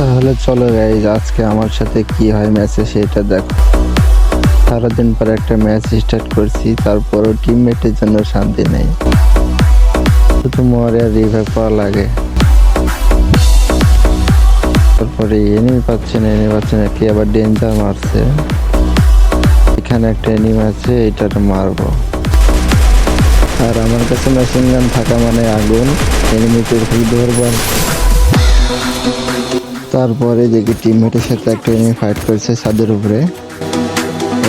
তাহলে চলো গাইজ, আজকে আমার সাথে কি হয় ম্যাচে সেটা দেখো। সারাদিন পর একটা ম্যাচ স্টার্ট করছি, তারপরও টিমমেটের জন্য শান্তি নেই, শুধু মরে আর রিভাইভ পাওয়া লাগে। তারপরে এনিমি পাচ্ছে না, কি আবার ডেঞ্জার মারছে। এখানে একটা এনিমি আছে, এটার মারবো। আর আমার কাছে মেশিন গান থাকা মানে আগুন, এনিমিকে ধরবো। তারপরে দেখি টিমমেটের সাথে একটা এনিমি ফাইট করছে ছাদের উপরে,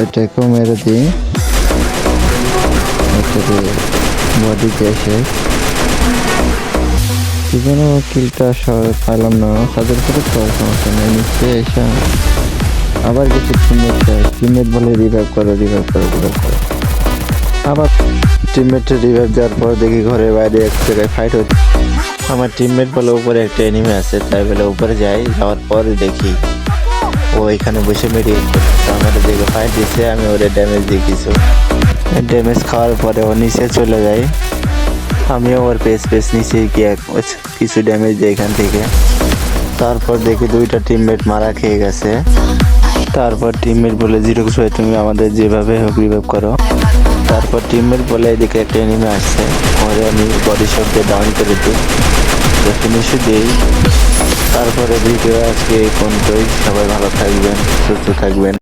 এটাকেও মেরে দিই। বডিতে এসে কি যেন কিলটা পাইলাম না, ছাদের উপরে তো সমস্যা নেই, নিচে এসে আবার কিছু টিমমেট বলে রিভাইভ করো। আবার টিমমেটের রিভাইভ দেওয়ার পর দেখি ঘরের বাইরে এক জায়গায় ফাইট হচ্ছে। আমার টিমমেট বলে উপরে একটা এনিমি আছে, তাই বলে উপরে যাওয়ার পরে দেখি ও এখানে বসে মেডিকেট করছে। আমার দেখে ফাইট দিচ্ছে, আমি ওরে ড্যামেজ দিয়ে ড্যামেজ খাওয়ার পরে ও নিচে চলে যায়। আমিও ওর পেস নিচে গিয়ে কিছু ড্যামেজ দিই এখান থেকে। তারপর দেখি দুইটা টিমমেট মারা খেয়ে গেছে। তারপর টিমমেট বলে জিরোক্স ভাই তুমি আমাদের যেভাবে হোক রিভাইভ করো। তারপর টিমমেট বলে এদিকে একটা এনিমি আসছে, ওরে আমি বডি শট দিয়ে ডাউন করে দিই, ফিনিশে দিই। তারপরে ভিডিও আজকে এই পর্যন্তই। সবাই ভালো থাকবেন, সুস্থ থাকবেন।